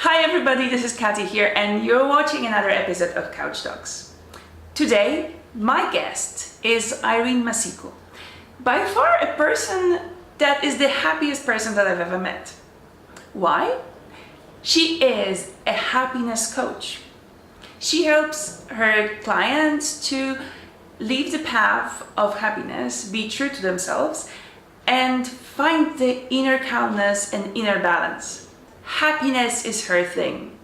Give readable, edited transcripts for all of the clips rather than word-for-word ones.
Hi everybody, this is Katy here and you're watching another episode of CouchTalks. Today, my guest is Irene Masiku. By far a person that is the happiest person that I've ever met. Why? She is a happiness coach. She helps her clients to leave the path of happiness, be true to themselves, and find the inner calmness and inner balance. Happiness is her thing.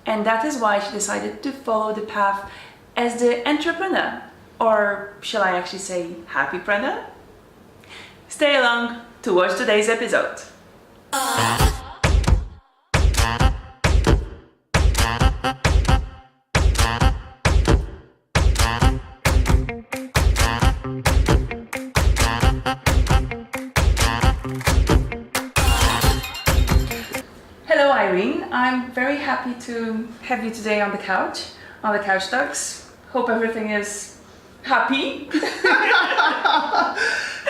And that is why she decided to follow the path as the entrepreneur. Or shall I actually say HappyPreneur? Stay along to watch today's episode. Hello Irene, I'm very happy to have you today on the CouchTalks. Hope everything is happy.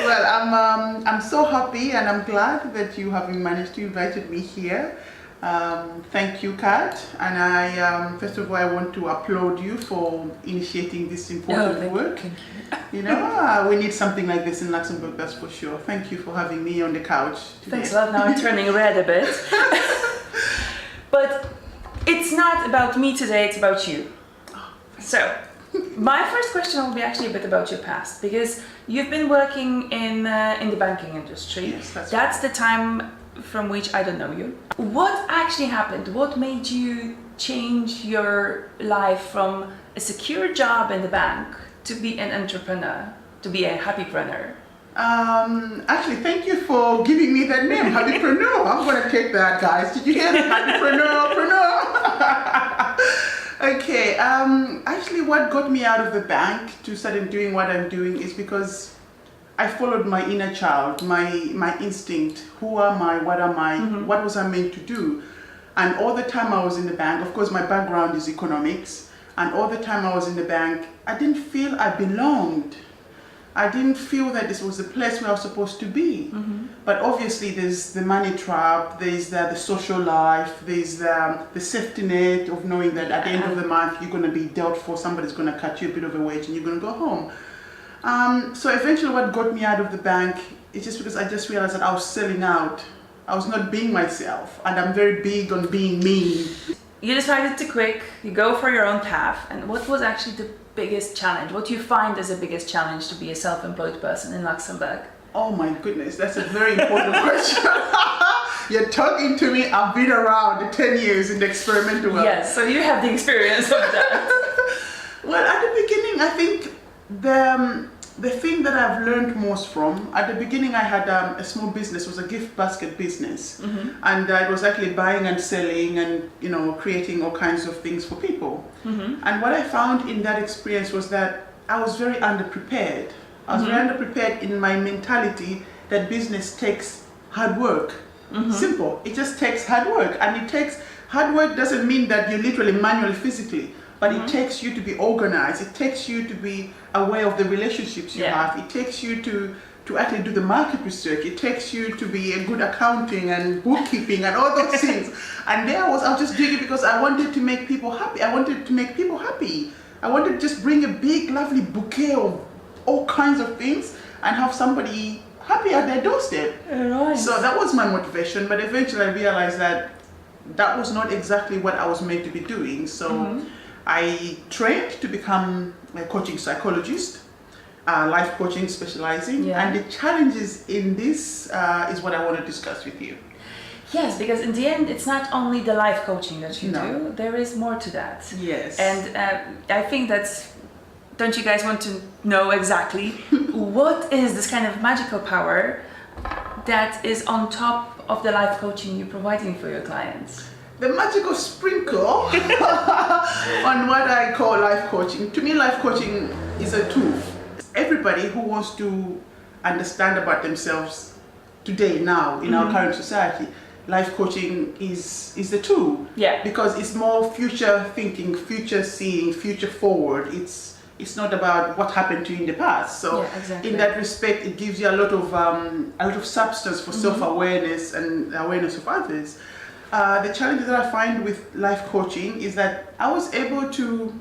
Well, I'm so happy and I'm glad that you have managed to invite me here. Thank you, Kat. And I, first of all, I want to applaud you for initiating this important work. Thank you. You know, we need something like this in Luxembourg, that's for sure. Thank you for having me on the couch today. Thanks a lot. Now I'm turning red a bit. But it's not about me today, it's about you. So, my first question will be actually a bit about your past, because you've been working in the banking industry. Yes, that's right. The time from which I don't know you. What actually happened? What made you change your life from a secure job in the bank to be an entrepreneur, to be a HappyPreneur? Actually, thank you for giving me that name, HappyPreneur. I'm going to take that, guys. Did you hear that? HappyPreneur. Okay, actually what got me out of the bank to start doing what I'm doing is because I followed my inner child, my instinct. Who am I? What am I? Mm-hmm. What was I meant to do? And all the time I was in the bank, of course my background is economics, and all the time I was in the bank, I didn't feel I belonged. I didn't feel that this was the place where I was supposed to be. Mm-hmm. But obviously there's the money trap, there's the social life, there's the safety net of knowing that at the end of the month you're going to be dealt for, somebody's going to cut you a bit of a wage and you're going to go home. So eventually what got me out of the bank is just because I just realized that I was selling out. I was not being myself, and I'm very big on being me. You decided to quit, you go for your own path, and what was actually the biggest challenge? What do you find as the biggest challenge to be a self-employed person in Luxembourg? Oh my goodness, that's a very important question. You're talking to me, I've been around 10 years in the experimental world. Yes, so you have the experience of that. Well, at the beginning, I think the thing that I've learned most from, at the beginning I had a small business, it was a gift basket business. Mm-hmm. And it was actually buying and selling and, you know, creating all kinds of things for people. Mm-hmm. And what I found in that experience was that I was very underprepared. I was very underprepared in my mentality that business takes hard work. Mm-hmm. Simple. It just takes hard work. And hard work doesn't mean that you're literally manually, physically. But it takes you to be organized. It takes you to be aware of the relationships you have. It takes you to actually do the market research. It takes you to be a good accounting and bookkeeping and all those things. And there I was just doing it because I wanted to make people happy. I wanted to make people happy. I wanted to just bring a big, lovely bouquet of all kinds of things and have somebody happy at their doorstep. Right. So that was my motivation. But eventually I realized that that was not exactly what I was meant to be doing. So I trained to become a coaching psychologist, life coaching specializing, and the challenges in this is what I want to discuss with you. Yes, because in the end, it's not only the life coaching that you do, there is more to that. Yes. And I think don't you guys want to know exactly what is this kind of magical power that is on top of the life coaching you're providing for your clients? The magical sprinkle on what I call life coaching. To me, life coaching is a tool. Everybody who wants to understand about themselves today, now, in our current society, life coaching is the tool. Yeah. Because it's more future thinking, future seeing, future forward. It's not about what happened to you in the past. So in that respect, it gives you a lot of substance for self-awareness and awareness of others. the challenges that I find with life coaching is that I was able to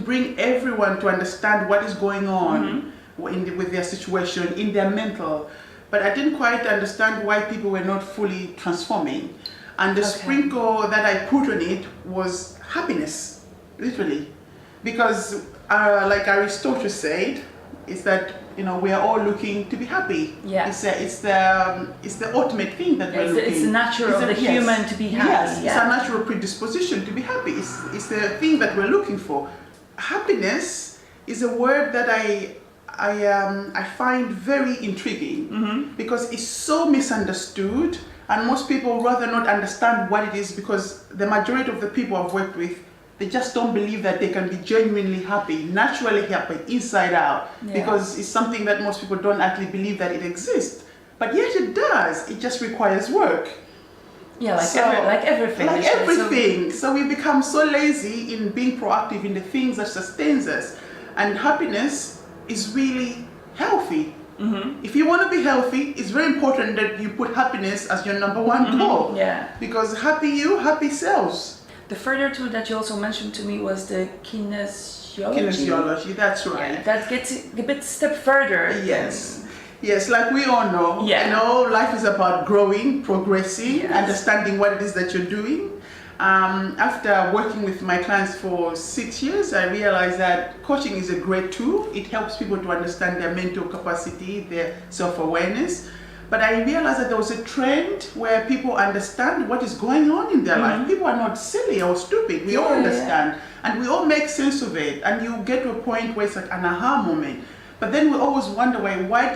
bring everyone to understand what is going on with their situation, in their mental, but I didn't quite understand why people were not fully transforming. And the sprinkle that I put on it was happiness, literally. Because like Aristotle said, is that we are all looking to be happy. Yeah. It's the ultimate thing that we're looking. It's natural of the human to be happy. Yes, it's a natural predisposition to be happy. It's the thing that we're looking for. Happiness is a word that I find very intriguing because it's so misunderstood, and most people rather not understand what it is, because the majority of the people I've worked with, they just don't believe that they can be genuinely happy, naturally happy, inside out, because it's something that most people don't actually believe that it exists. But yet it does. It just requires work. Yeah, like everything. Like everything. So we become so lazy in being proactive in the things that sustains us. And happiness is really healthy. If you want to be healthy, it's very important that you put happiness as your number one goal. Yeah. Because happy you, happy selves. The further tool that you also mentioned to me was the kinesiology. Kinesiology, that's right. Yeah, that gets a bit step further. Yes. Yes, like we all know, life is about growing, progressing, understanding what it is that you're doing. After working with my clients for 6 years, I realized that coaching is a great tool. It helps people to understand their mental capacity, their self-awareness. But I realized that there was a trend where people understand what is going on in their life. People are not silly or stupid. We all understand. And we all make sense of it. And you get to a point where it's like an aha moment. But then we always wonder why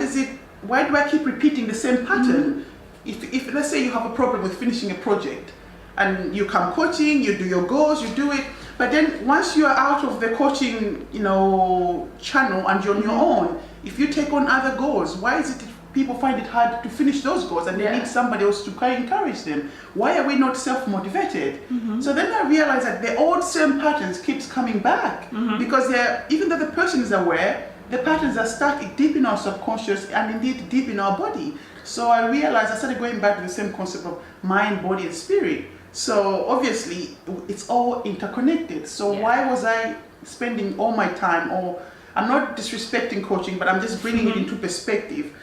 do I keep repeating the same pattern? If let's say you have a problem with finishing a project, and you come coaching, you do your goals, you do it, but then once you are out of the coaching, channel and you're on your own, if you take on other goals, why is it people find it hard to finish those goals, and they need somebody else to encourage them? Why are we not self-motivated? So then I realized that the old same patterns keeps coming back because even though the person is aware, the patterns are stuck deep in our subconscious and indeed deep in our body. So I realized I started going back to the same concept of mind, body, and spirit. So obviously it's all interconnected. So why was I spending all my time, or I'm not disrespecting coaching, but I'm just bringing it into perspective.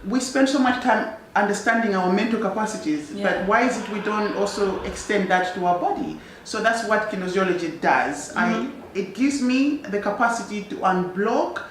We spend so much time understanding our mental capacities, but why is it we don't also extend that to our body? So that's what kinesiology does. It gives me the capacity to unblock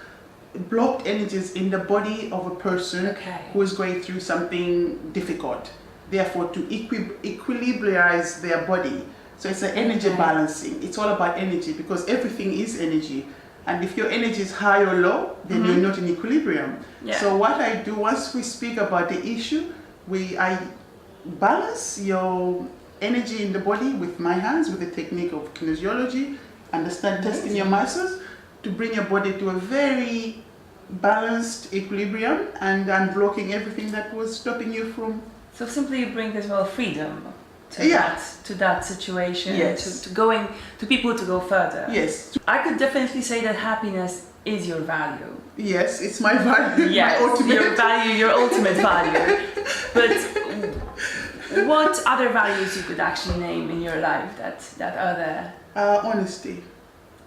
blocked energies in the body of a person who is going through something difficult. Therefore, to equilibrize their body. So it's an energy balancing. It's all about energy, because everything is energy. And if your energy is high or low, then you're not in equilibrium. So what I do, once we speak about the issue, I balance your energy in the body with my hands, with the technique of kinesiology, testing your muscles, to bring your body to a very balanced equilibrium and unblocking everything that was stopping you from. So simply you bring as well freedom to that situation, to people to go further. Yes. I could definitely say that happiness is your value. Yes, it's my value. Yes, my ultimate your value, your ultimate value. But what other values you could actually name in your life that are there? Honesty.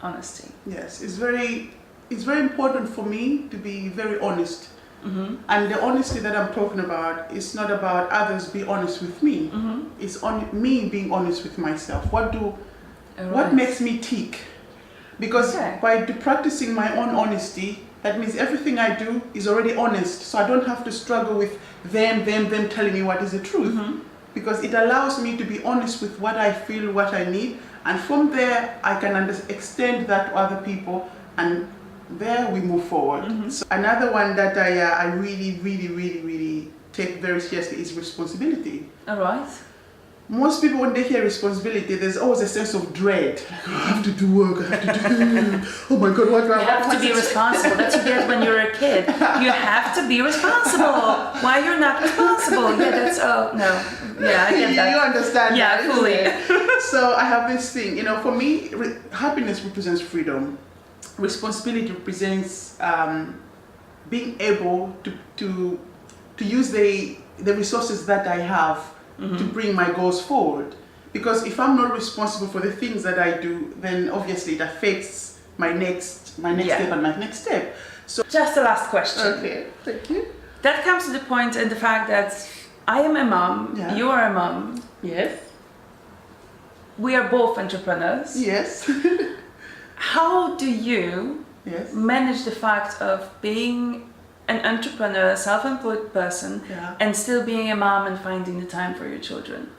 Honesty. Yes, it's very important for me to be very honest. And the honesty that I'm talking about is not about others be honest with me. It's on me being honest with myself. What makes me tick? Because by practicing my own honesty, that means everything I do is already honest. So I don't have to struggle with them telling me what is the truth. Because it allows me to be honest with what I feel, what I need. And from there, I can extend that to other people, and there we move forward. So another one that I really take very seriously is responsibility. All right. Most people, when they hear responsibility, there's always a sense of dread. Like, I have to do work, I have to do, oh my God, what do I You have to be responsible. That's what you get when you're a kid. You have to be responsible. Why you're not responsible? Yeah, that's, I get that. You understand that, fully. So I have this thing, for me, happiness represents freedom. Responsibility represents being able to use the resources that I have to bring my goals forward. Because if I'm not responsible for the things that I do, then obviously it affects my next step and my next step. So just the last question. Okay, thank you. That comes to the point in the fact that I am a mom, you are a mom. Yes. We are both entrepreneurs. Yes. How do you Yes. manage the fact of being an entrepreneur, self-employed person, and still being a mom and finding the time for your children?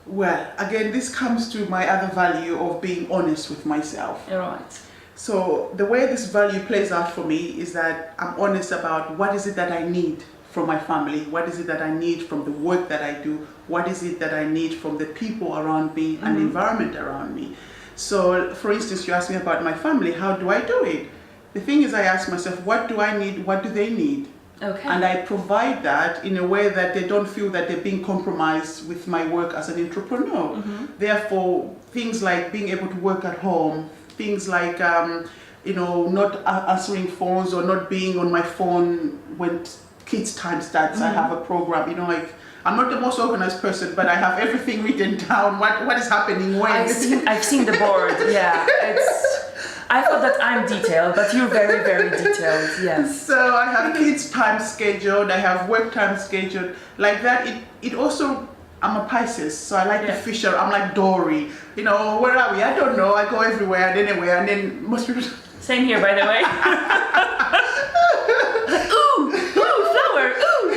Well, again, this comes to my other value of being honest with myself. You're right. So the way this value plays out for me is that I'm honest about what is it that I need from my family, what is it that I need from the work that I do, what is it that I need from the people around me and the environment around me. So for instance, you asked me about my family, how do I do it? The thing is, I ask myself, what do I need, what do they need? Okay. And I provide that in a way that they don't feel that they're being compromised with my work as an entrepreneur. Therefore, things like being able to work at home, things like not answering phones or not being on my phone when kids' time starts. I have a program, I'm not the most organized person, but I have everything written down, what is happening when. I've seen the board, yeah. I thought that I'm detailed, but you're very, very detailed, yes. So I have kids' time scheduled, I have work time scheduled. Like that, it also, I'm a Pisces, so I like the fisher, I'm like Dory. Where are we? I don't know, I go everywhere and anywhere, and then most people... Same here, by the way. Ooh, flower, ooh.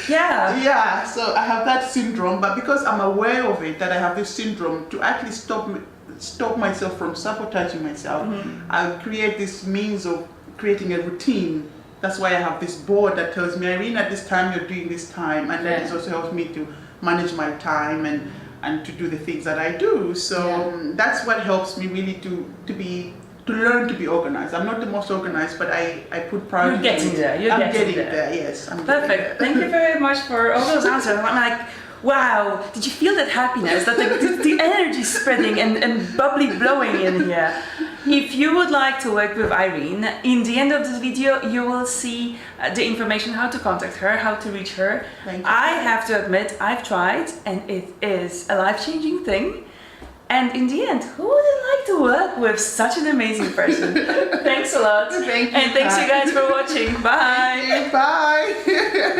Yeah. Yeah, so I have that syndrome, but because I'm aware of it, that I have this syndrome, to actually stop myself from sabotaging myself, I'll create this means of creating a routine. That's why I have this board that tells me, Irene, at this time you're doing this time, and that also helps me to manage my time and to do the things that I do. So that's what helps me really to learn to be organized. I'm not the most organized, but I put priority. You're getting there. I'm getting there. Yes. Perfect. Thank you very much for all those answers. I'm like, wow, did you feel that happiness, that the energy spreading and bubbly blowing in here? If you would like to work with Irene, in the end of this video, you will see the information how to contact her, how to reach her. Thank you. I have to admit, I've tried, and it is a life-changing thing. And in the end, who wouldn't like to work with such an amazing person? Thanks a lot. Thank you. And thanks you guys for watching. Bye. Bye.